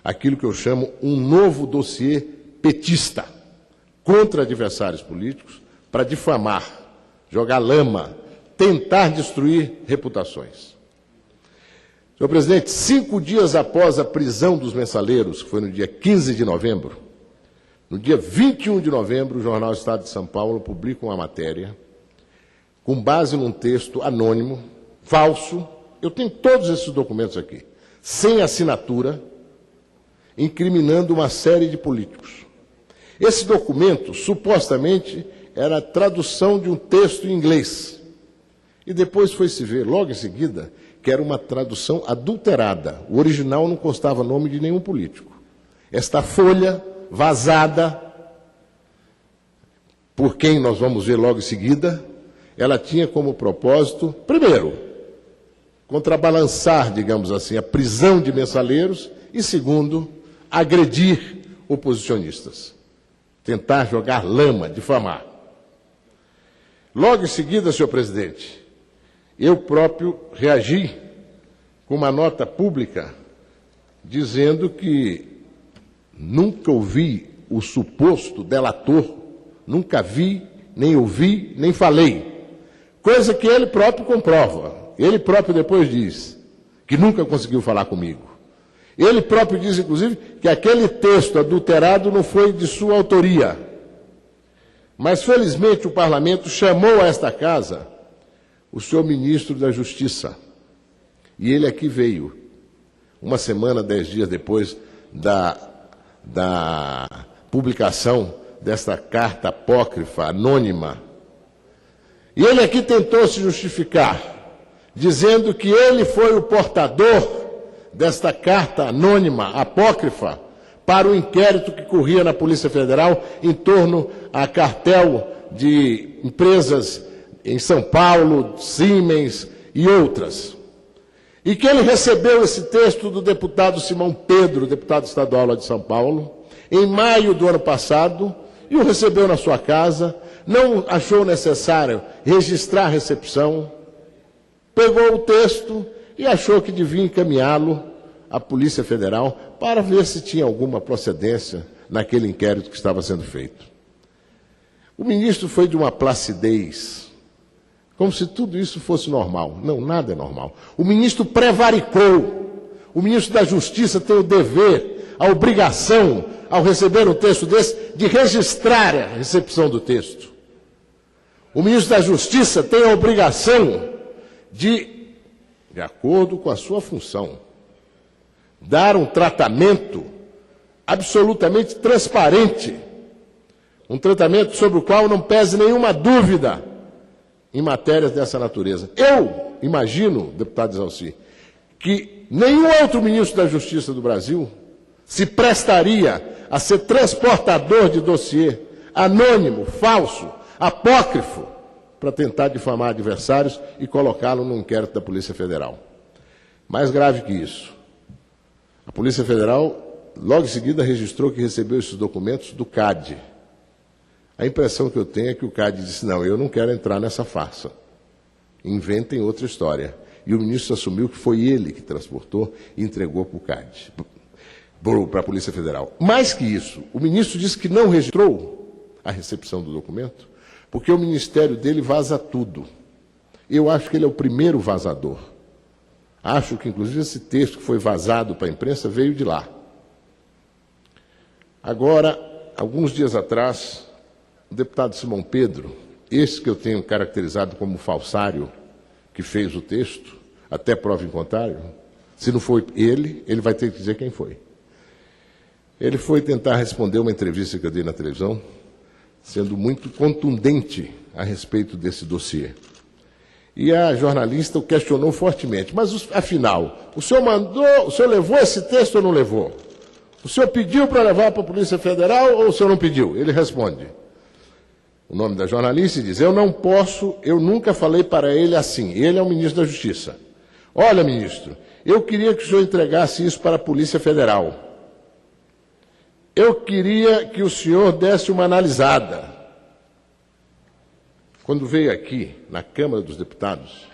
aquilo que eu chamo um novo dossiê petista contra adversários políticos para difamar, jogar lama, tentar destruir reputações. Senhor presidente, 5 dias após a prisão dos mensaleiros, que foi no dia 15 de novembro, no dia 21 de novembro, o jornal Estado de São Paulo publica uma matéria com base num texto anônimo, falso, eu tenho todos esses documentos aqui, sem assinatura, incriminando uma série de políticos. Esse documento, supostamente, era a tradução de um texto em inglês. E depois foi-se ver, logo em seguida, que era uma tradução adulterada. O original não constava nome de nenhum político. Esta folha vazada, por quem nós vamos ver logo em seguida, ela tinha como propósito, primeiro, contrabalançar, digamos assim, a prisão de mensaleiros e, segundo, agredir oposicionistas, tentar jogar lama, difamar. Logo em seguida, senhor presidente, eu próprio reagi com uma nota pública dizendo que nunca ouvi o suposto delator, nunca vi, nem ouvi, nem falei, coisa que ele próprio comprova. Ele próprio depois diz que nunca conseguiu falar comigo. Ele próprio diz, inclusive, que aquele texto adulterado não foi de sua autoria. Mas, felizmente, o parlamento chamou a esta casa o senhor ministro da Justiça. E ele aqui veio, uma semana, 10 dias depois da publicação desta carta apócrifa, anônima. E ele aqui tentou se justificar, dizendo que ele foi o portador desta carta anônima, apócrifa, para o inquérito que corria na Polícia Federal em torno a cartel de empresas em São Paulo, Siemens e outras. E que ele recebeu esse texto do deputado Simão Pedro, deputado estadual lá de São Paulo, em maio do ano passado, e o recebeu na sua casa, não achou necessário registrar a recepção, pegou o texto e achou que devia encaminhá-lo à Polícia Federal para ver se tinha alguma procedência naquele inquérito que estava sendo feito. O ministro foi de uma placidez, como se tudo isso fosse normal. Não, nada é normal. O ministro prevaricou. O ministro da Justiça tem o dever, a obrigação, ao receber um texto desse, de registrar a recepção do texto. O ministro da Justiça tem a obrigação de acordo com a sua função, dar um tratamento absolutamente transparente, um tratamento sobre o qual não pese nenhuma dúvida em matérias dessa natureza. Eu imagino, deputado Exalci, que nenhum outro ministro da Justiça do Brasil se prestaria a ser transportador de dossiê anônimo, falso, apócrifo, para tentar difamar adversários e colocá-lo no inquérito da Polícia Federal. Mais grave que isso, a Polícia Federal, logo em seguida, registrou que recebeu esses documentos do CAD. A impressão que eu tenho é que o CAD disse, não, eu não quero entrar nessa farsa. Inventem outra história. E o ministro assumiu que foi ele que transportou e entregou para o CAD, para a Polícia Federal. Mais que isso, o ministro disse que não registrou a recepção do documento, porque o ministério dele vaza tudo. Eu acho que ele é o primeiro vazador. Acho que, inclusive, esse texto que foi vazado para a imprensa veio de lá. Agora, alguns dias atrás, o deputado Simão Pedro, esse que eu tenho caracterizado como falsário, que fez o texto, até prova em contrário, se não foi ele, ele vai ter que dizer quem foi. Ele foi tentar responder uma entrevista que eu dei na televisão, sendo muito contundente a respeito desse dossiê. E a jornalista o questionou fortemente. Mas, afinal, o senhor levou esse texto ou não levou? O senhor pediu para levar para a Polícia Federal ou o senhor não pediu? Ele responde. O nome da jornalista diz, eu não posso, eu nunca falei para ele assim. Ele é o ministro da Justiça. Olha, ministro, eu queria que o senhor entregasse isso para a Polícia Federal. Eu queria que o senhor desse uma analisada. Quando veio aqui, na Câmara dos Deputados,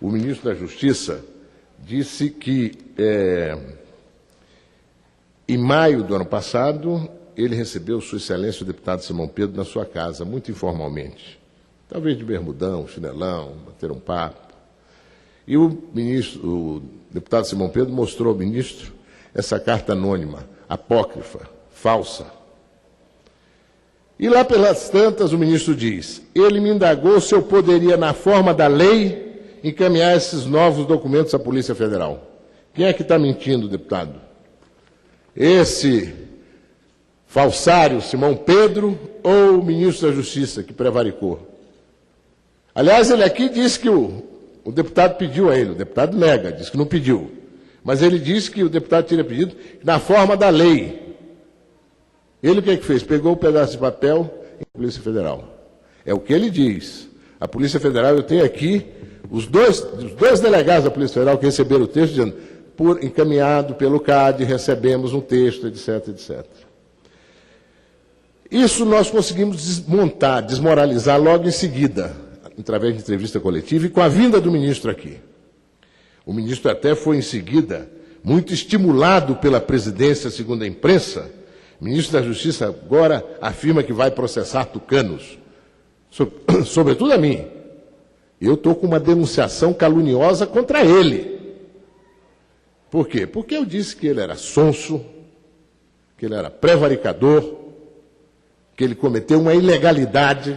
o ministro da Justiça disse que, em maio do ano passado, ele recebeu Sua Excelência o deputado Simão Pedro na sua casa, muito informalmente. Talvez de bermudão, chinelão, bater um papo. E o deputado Simão Pedro mostrou ao ministro essa carta anônima, apócrifa, falsa. E lá pelas tantas o ministro diz, ele me indagou se eu poderia, na forma da lei, encaminhar esses novos documentos à Polícia Federal. Quem é que está mentindo, deputado? Esse falsário Simão Pedro ou o ministro da Justiça que prevaricou? Aliás, ele aqui disse que o deputado pediu a ele, o deputado nega, diz que não pediu. Mas ele disse que o deputado teria pedido na forma da lei. Ele o que é que fez? Pegou um pedaço de papel e a Polícia Federal. É o que ele diz. A Polícia Federal, eu tenho aqui os dois delegados da Polícia Federal que receberam o texto dizendo, encaminhado pelo CAD, recebemos um texto, etc, etc. Isso nós conseguimos desmontar, desmoralizar logo em seguida, através de entrevista coletiva e com a vinda do ministro aqui. O ministro até foi em seguida muito estimulado pela presidência, segundo a imprensa. O ministro da Justiça agora afirma que vai processar tucanos, sobretudo a mim. Eu estou com uma denunciação caluniosa contra ele. Por quê? Porque eu disse que ele era sonso, que ele era prevaricador, que ele cometeu uma ilegalidade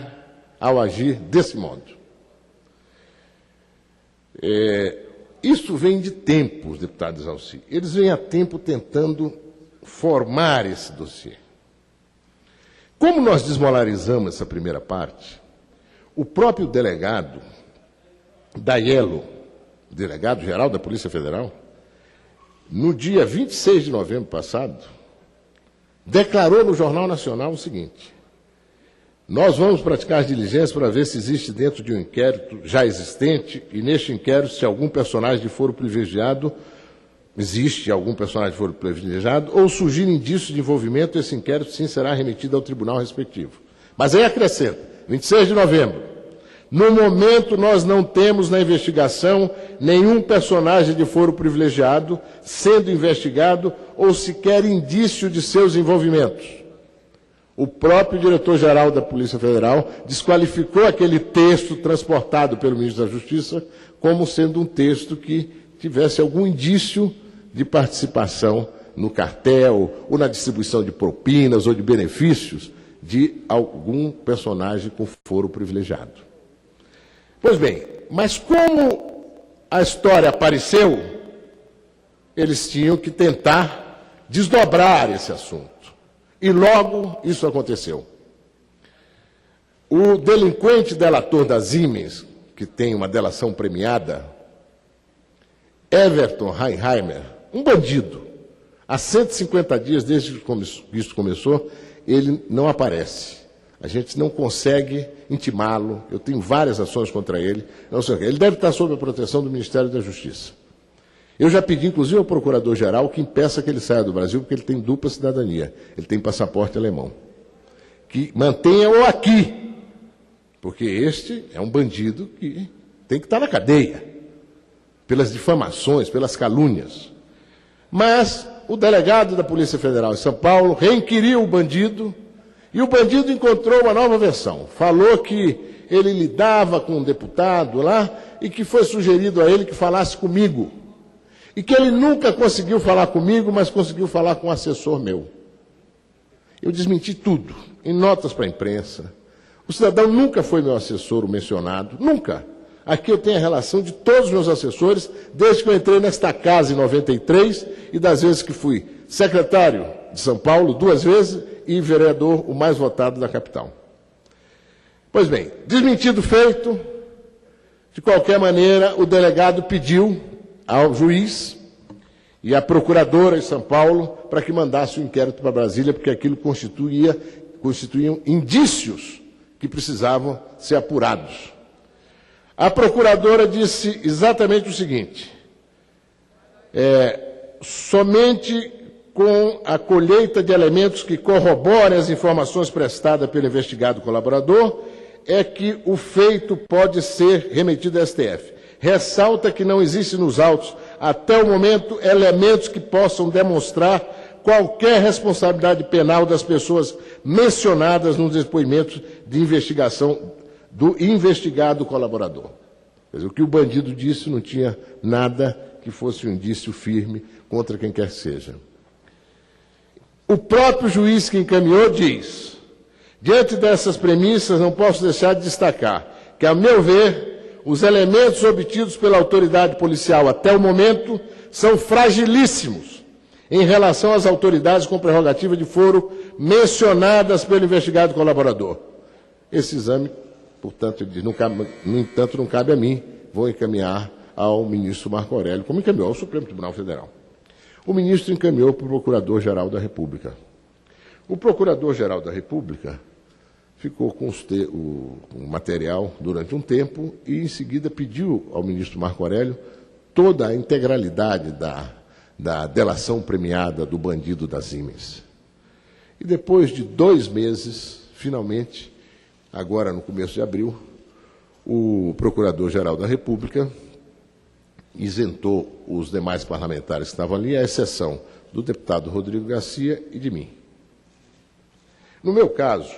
ao agir desse modo. Isso vem de tempos, deputado Zalci. Eles vêm há tempo tentando formar esse dossiê. Como nós desmoralizamos essa primeira parte, o próprio delegado Daiello, delegado-geral da Polícia Federal, no dia 26 de novembro passado, declarou no Jornal Nacional o seguinte: nós vamos praticar as diligências para ver se existe dentro de um inquérito já existente, e neste inquérito, se algum personagem de foro privilegiado, existe algum personagem de foro privilegiado, ou surgir indício de envolvimento, esse inquérito sim será remetido ao tribunal respectivo. Mas aí acrescenta, 26 de novembro, no momento nós não temos na investigação nenhum personagem de foro privilegiado sendo investigado ou sequer indício de seus envolvimentos. O próprio diretor-geral da Polícia Federal desqualificou aquele texto transportado pelo ministro da Justiça como sendo um texto que tivesse algum indício de participação no cartel ou na distribuição de propinas ou de benefícios de algum personagem com foro privilegiado. Pois bem, mas como a história apareceu, eles tinham que tentar desdobrar esse assunto. E logo isso aconteceu. O delinquente delator das Siemens, que tem uma delação premiada, Everton Heinheimer, um bandido, há 150 dias desde que isso começou, ele não aparece. A gente não consegue intimá-lo, eu tenho várias ações contra ele. Ele deve estar sob a proteção do Ministério da Justiça. Eu já pedi, inclusive, ao Procurador-Geral que impeça que ele saia do Brasil, porque ele tem dupla cidadania. Ele tem passaporte alemão. Que mantenha-o aqui, porque este é um bandido que tem que estar na cadeia, pelas difamações, pelas calúnias. Mas o delegado da Polícia Federal em São Paulo reinquiriu o bandido, e o bandido encontrou uma nova versão. Falou que ele lidava com um deputado lá e que foi sugerido a ele que falasse comigo. E que ele nunca conseguiu falar comigo, mas conseguiu falar com um assessor meu. Eu desmenti tudo, em notas para a imprensa. O cidadão nunca foi meu assessor, o mencionado, nunca. Aqui eu tenho a relação de todos os meus assessores, desde que eu entrei nesta casa em 93, e das vezes que fui secretário de São Paulo, 2 vezes, e vereador, o mais votado da capital. Pois bem, desmentido feito, de qualquer maneira, o delegado pediu ao juiz e à procuradora em São Paulo para que mandasse o inquérito para Brasília, porque aquilo constituíam indícios que precisavam ser apurados. A procuradora disse exatamente o seguinte: somente com a colheita de elementos que corroborem as informações prestadas pelo investigado colaborador é que o feito pode ser remetido ao STF. Ressalta que não existe nos autos, até o momento, elementos que possam demonstrar qualquer responsabilidade penal das pessoas mencionadas nos depoimentos de investigação do investigado colaborador. Quer dizer, o que o bandido disse não tinha nada que fosse um indício firme contra quem quer que seja. O próprio juiz que encaminhou diz: diante dessas premissas, não posso deixar de destacar que, a meu ver, os elementos obtidos pela autoridade policial até o momento são fragilíssimos em relação às autoridades com prerrogativa de foro mencionadas pelo investigado colaborador. Esse exame, portanto, ele diz, no entanto, não cabe a mim, vou encaminhar ao ministro Marco Aurélio, como encaminhou ao Supremo Tribunal Federal. O ministro encaminhou para o Procurador-Geral da República. O Procurador-Geral da República ficou com o material durante um tempo e, em seguida, pediu ao ministro Marco Aurélio toda a integralidade da delação premiada do bandido das Siemens. E depois de 2 meses, finalmente, agora no começo de abril, o Procurador-Geral da República isentou os demais parlamentares que estavam ali, à exceção do deputado Rodrigo Garcia e de mim. No meu caso,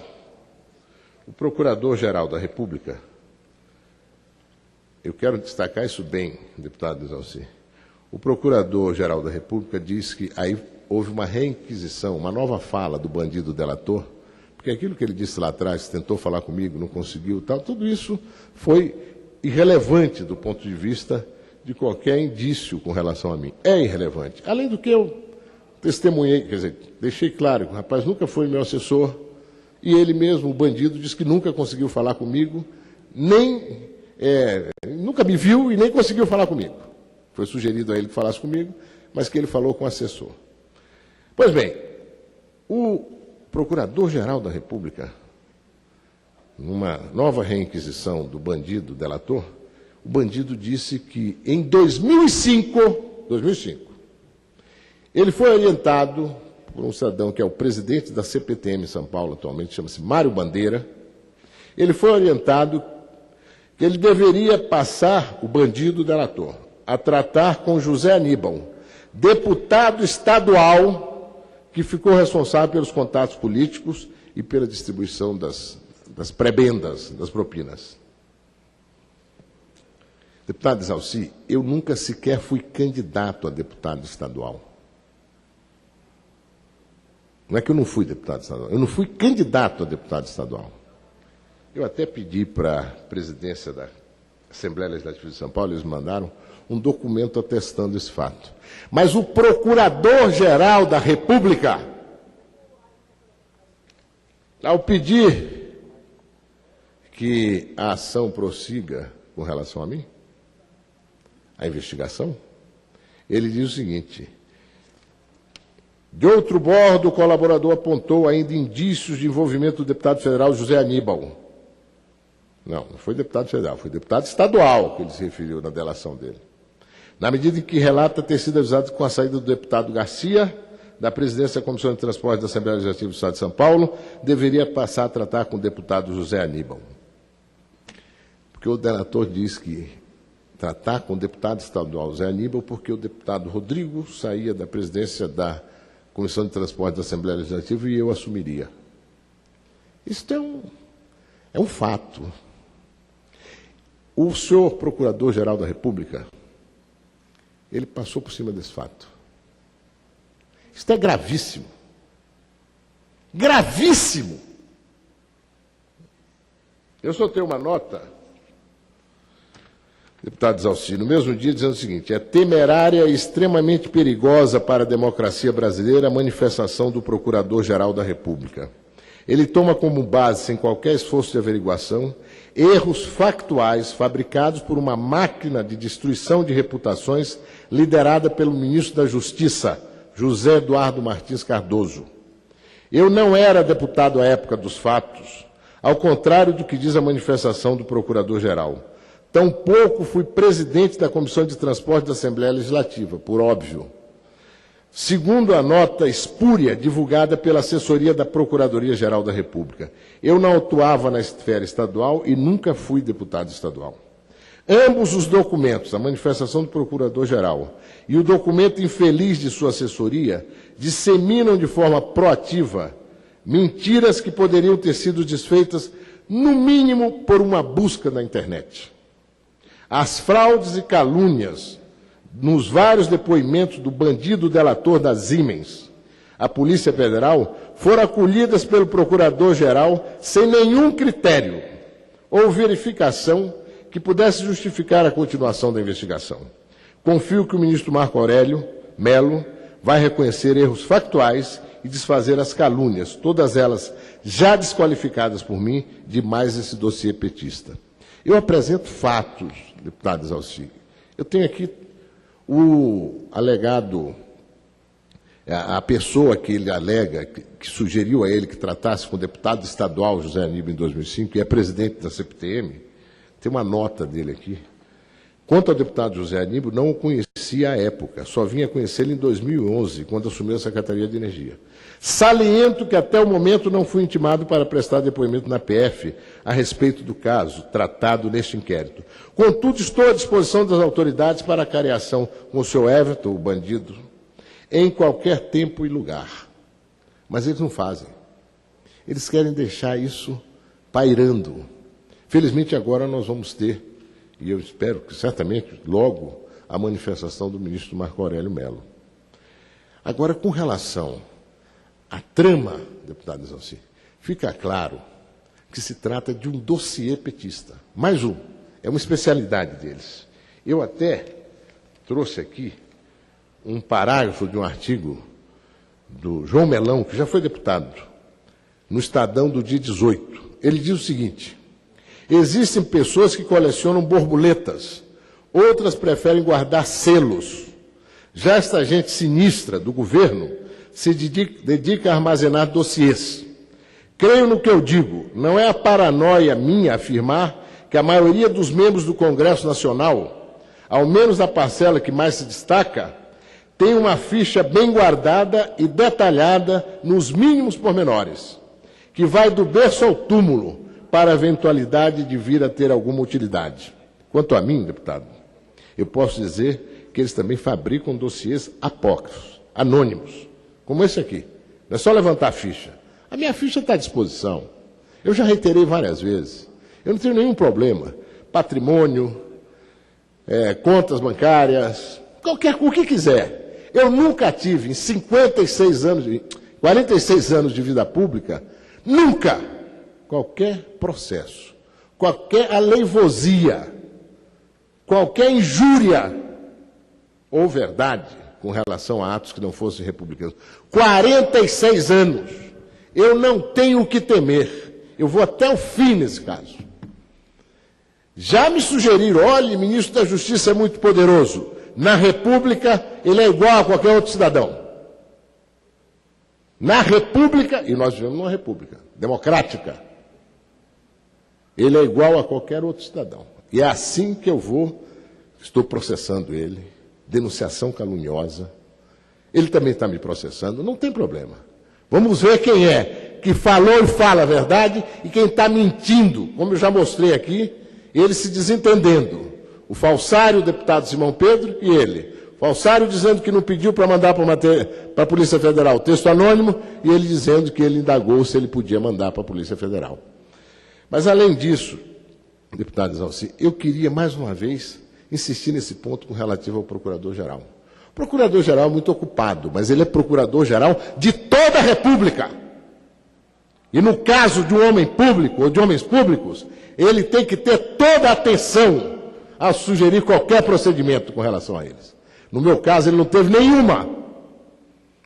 o Procurador-Geral da República, eu quero destacar isso bem, deputado Exalci, o Procurador-Geral da República diz que aí houve uma reinquisição, uma nova fala do bandido delator, porque aquilo que ele disse lá atrás, tentou falar comigo, não conseguiu, tal, tudo isso foi irrelevante do ponto de vista de qualquer indício com relação a mim. É irrelevante. Além do que eu testemunhei, quer dizer, deixei claro que o rapaz nunca foi meu assessor e ele mesmo, o bandido, disse que nunca conseguiu falar comigo, nunca me viu e nem conseguiu falar comigo. Foi sugerido a ele que falasse comigo, mas que ele falou com o assessor. Pois bem, o Procurador-Geral da República, numa nova reinquisição do bandido delator, o bandido disse que em 2005, ele foi orientado por um cidadão que é o presidente da CPTM em São Paulo atualmente, chama-se Mário Bandeira. Ele foi orientado que ele deveria passar, o bandido delator, a tratar com José Aníbal, deputado estadual que ficou responsável pelos contatos políticos e pela distribuição das prebendas, das propinas. Deputado Exalci, eu nunca sequer fui candidato a deputado estadual. Não é que eu não fui deputado estadual, eu não fui candidato a deputado estadual. Eu até pedi para a presidência da Assembleia Legislativa de São Paulo, eles mandaram um documento atestando esse fato. Mas o Procurador-Geral da República, ao pedir que a ação prossiga com relação a mim, a investigação, ele diz o seguinte: de outro bordo, o colaborador apontou ainda indícios de envolvimento do deputado federal José Aníbal. Não foi deputado federal, foi deputado estadual que ele se referiu na delação dele. Na medida em que relata ter sido avisado com a saída do deputado Garcia, da presidência da Comissão de Transporte da Assembleia Legislativa do Estado de São Paulo, deveria passar a tratar com o deputado José Aníbal. Porque o delator diz que tratar com o deputado estadual José Aníbal, porque o deputado Rodrigo saía da presidência da Comissão de Transporte da Assembleia Legislativa e eu assumiria. Isso é um fato. O senhor Procurador-Geral da República, ele passou por cima desse fato. Isso é gravíssimo. Gravíssimo! Eu soltei uma nota, deputado Exalci, no mesmo dia, dizendo o seguinte: é temerária e extremamente perigosa para a democracia brasileira a manifestação do Procurador-Geral da República. Ele toma como base, sem qualquer esforço de averiguação, erros factuais fabricados por uma máquina de destruição de reputações liderada pelo ministro da Justiça, José Eduardo Martins Cardoso. Eu não era deputado à época dos fatos, ao contrário do que diz a manifestação do Procurador-Geral. Tampouco fui presidente da Comissão de Transporte da Assembleia Legislativa, por óbvio. Segundo a nota espúria divulgada pela assessoria da Procuradoria-Geral da República, eu não atuava na esfera estadual e nunca fui deputado estadual. Ambos os documentos, a manifestação do Procurador-Geral e o documento infeliz de sua assessoria, disseminam de forma proativa mentiras que poderiam ter sido desfeitas, no mínimo, por uma busca na internet. As fraudes e calúnias nos vários depoimentos do bandido delator da Siemens, a Polícia Federal, foram acolhidas pelo Procurador-Geral sem nenhum critério ou verificação que pudesse justificar a continuação da investigação. Confio que o ministro Marco Aurélio Mello vai reconhecer erros factuais e desfazer as calúnias, todas elas já desqualificadas por mim, de mais esse dossiê petista. Eu apresento fatos, deputado Exalci. Eu tenho aqui o alegado, a pessoa que ele alega, que sugeriu a ele que tratasse com o deputado estadual José Aníbal em 2005, e é presidente da CPTM, tem uma nota dele aqui. Quanto ao deputado José Aníbal, não o conhecia à época, só vinha conhecê-lo em 2011, quando assumiu a Secretaria de Energia. Saliento que até o momento não fui intimado para prestar depoimento na PF a respeito do caso tratado neste inquérito. Contudo, estou à disposição das autoridades para a careação com o senhor Everton, o bandido, em qualquer tempo e lugar. Mas eles não fazem. Eles querem deixar isso pairando. Felizmente, agora nós vamos ter, e eu espero que certamente logo, a manifestação do ministro Marco Aurélio Mello. Agora, com relação à trama, deputado Exalci, fica claro que se trata de um dossiê petista. Mais um, é uma especialidade deles. Eu até trouxe aqui um parágrafo de um artigo do João Melão, que já foi deputado, no Estadão do dia 18. Ele diz o seguinte: existem pessoas que colecionam borboletas, outras preferem guardar selos. Já esta gente sinistra do governo se dedica a armazenar dossiês. Creio no que eu digo, não é a paranoia minha afirmar que a maioria dos membros do Congresso Nacional, ao menos a parcela que mais se destaca, tem uma ficha bem guardada e detalhada nos mínimos pormenores, que vai do berço ao túmulo, para a eventualidade de vir a ter alguma utilidade. Quanto a mim, deputado, eu posso dizer que eles também fabricam dossiês apócrifos, anônimos, como esse aqui. Não é só levantar a ficha. A minha ficha está à disposição. Eu já reiterei várias vezes. Eu não tenho nenhum problema. Patrimônio, contas bancárias, o que quiser. Eu nunca tive, em 46 anos de vida pública, nunca, qualquer processo, qualquer aleivosia, qualquer injúria ou verdade com relação a atos que não fossem republicanos. 46 anos. Eu não tenho o que temer. Eu vou até o fim nesse caso. Já me sugeriram, olha, o ministro da Justiça é muito poderoso. Na República, ele é igual a qualquer outro cidadão. Na República, e nós vivemos numa República democrática, ele é igual a qualquer outro cidadão. E é assim que eu estou processando ele, denunciação caluniosa. Ele também está me processando, não tem problema. Vamos ver quem é que falou e fala a verdade e quem está mentindo, como eu já mostrei aqui, ele se desentendendo. O falsário, o deputado Simão Pedro, e ele. O falsário dizendo que não pediu para mandar para a Polícia Federal texto anônimo, e ele dizendo que ele indagou se ele podia mandar para a Polícia Federal. Mas, além disso, deputado Exalci, eu queria, mais uma vez, insistir nesse ponto com relativo ao Procurador-Geral. O Procurador-Geral é muito ocupado, mas ele é Procurador-Geral de toda a República. E no caso de um homem público ou de homens públicos, ele tem que ter toda a atenção a sugerir qualquer procedimento com relação a eles. No meu caso, ele não teve nenhuma.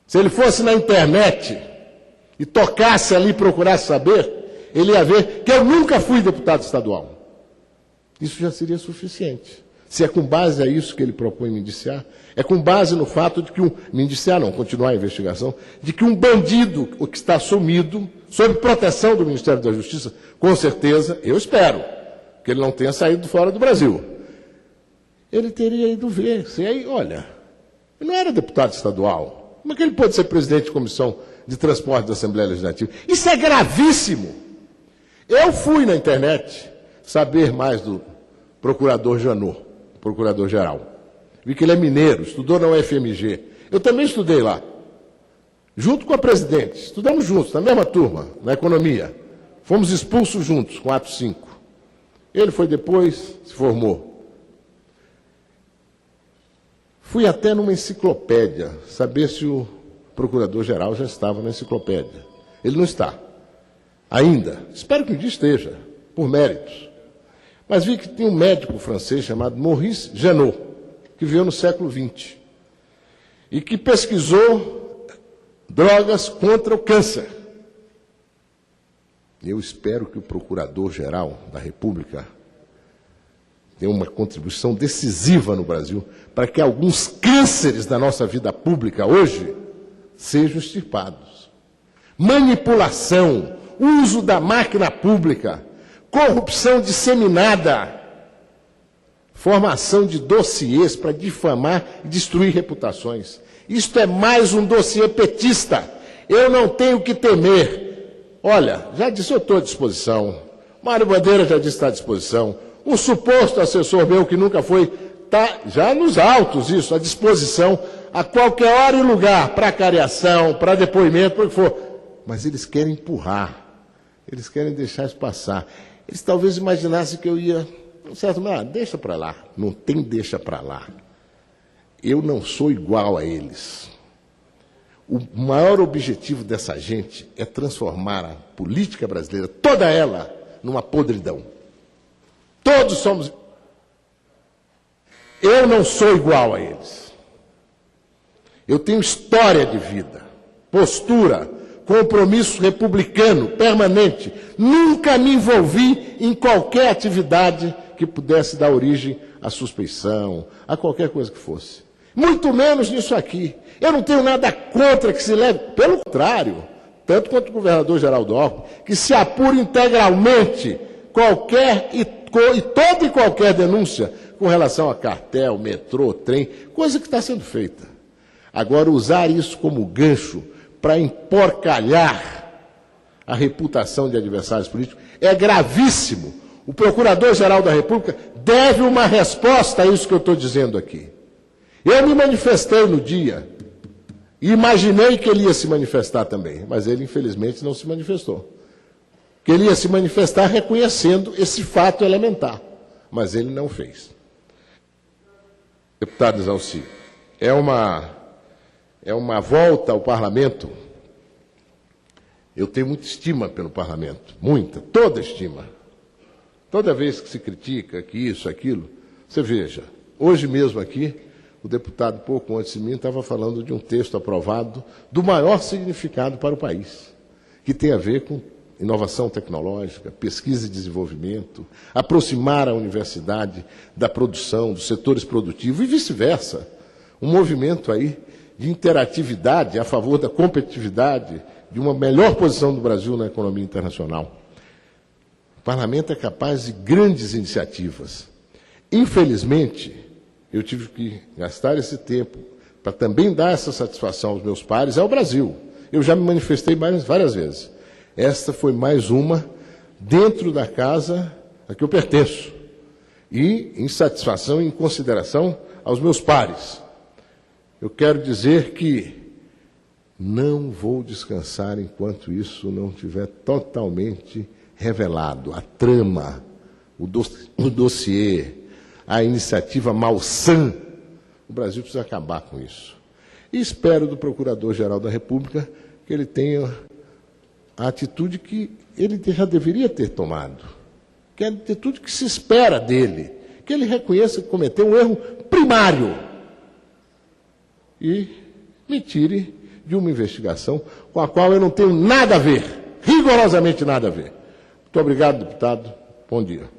Se ele fosse na internet e tocasse ali e procurasse saber, ele ia ver que eu nunca fui deputado estadual. Isso já seria suficiente. Se é com base a isso que ele propõe me indiciar, é com base no fato de que continuar a investigação, de que um bandido que está sumido, sob proteção do Ministério da Justiça, com certeza, eu espero, que ele não tenha saído fora do Brasil. Ele teria ido ver. Se aí, olha, ele não era deputado estadual. Como é que ele pode ser presidente de comissão de transporte da Assembleia Legislativa? Isso é gravíssimo. Eu fui na internet saber mais do procurador Janot, procurador-geral. Vi que ele é mineiro, estudou na UFMG. Eu também estudei lá, junto com a presidente. Estudamos juntos, na mesma turma, na economia. Fomos expulsos juntos, com ato 5. Ele foi depois, se formou. Fui até numa enciclopédia, saber se o procurador-geral já estava na enciclopédia. Ele não está, ainda. Espero que um dia esteja, por méritos. Mas vi que tinha um médico francês chamado Maurice Janot, que viveu no século XX, e que pesquisou drogas contra o câncer. Eu espero que o Procurador-Geral da República tenha uma contribuição decisiva no Brasil para que alguns cânceres da nossa vida pública hoje sejam extirpados. Manipulação, uso da máquina pública, corrupção disseminada, formação de dossiês para difamar e destruir reputações. Isto é mais um dossiê petista. Eu não tenho que temer. Olha, já disse, eu estou à disposição. Mário Bandeira já disse que está à disposição. O suposto assessor meu, que nunca foi, está já nos autos, isso, à disposição, a qualquer hora e lugar, para cariação, para depoimento, para o que for. Mas eles querem empurrar, eles querem deixar isso passar. Eles talvez imaginassem que eu ia, certo, mas deixa para lá. Não tem deixa para lá. Eu não sou igual a eles. O maior objetivo dessa gente é transformar a política brasileira, toda ela, numa podridão. Todos somos. Eu não sou igual a eles. Eu tenho história de vida, postura, compromisso republicano permanente. Nunca me envolvi em qualquer atividade que pudesse dar origem à suspeição, a qualquer coisa que fosse. Muito menos nisso aqui. Eu não tenho nada contra que se leve, pelo contrário, tanto quanto o governador Geraldo Alckmin, que se apure integralmente qualquer e toda e qualquer denúncia com relação a cartel, metrô, trem, coisa que está sendo feita. Agora, usar isso como gancho para emporcalhar a reputação de adversários políticos é gravíssimo. O Procurador-Geral da República deve uma resposta a isso que eu estou dizendo aqui. Eu me manifestei no dia e imaginei que ele ia se manifestar também, mas ele, infelizmente, não se manifestou. Que ele ia se manifestar reconhecendo esse fato elementar, mas ele não fez. Deputado Exalci, é uma volta ao Parlamento. Eu tenho muita estima pelo Parlamento, muita, toda estima. Toda vez que se critica que isso, aquilo, você veja, hoje mesmo aqui, o deputado, pouco antes de mim, estava falando de um texto aprovado do maior significado para o país, que tem a ver com inovação tecnológica, pesquisa e desenvolvimento, aproximar a universidade da produção, dos setores produtivos e vice-versa. Um movimento aí de interatividade a favor da competitividade, de uma melhor posição do Brasil na economia internacional. O Parlamento é capaz de grandes iniciativas. Infelizmente, eu tive que gastar esse tempo para também dar essa satisfação aos meus pares, ao Brasil. Eu já me manifestei várias vezes. Esta foi mais uma dentro da casa a que eu pertenço. E em satisfação e em consideração aos meus pares. Eu quero dizer que não vou descansar enquanto isso não estiver totalmente revelado. A trama, o dossiê, a iniciativa malsã. O Brasil precisa acabar com isso. E espero do Procurador-Geral da República que ele tenha a atitude que ele já deveria ter tomado, que é a atitude que se espera dele, que ele reconheça que cometeu um erro primário e me tire de uma investigação com a qual eu não tenho nada a ver, rigorosamente nada a ver. Muito obrigado, deputado. Bom dia.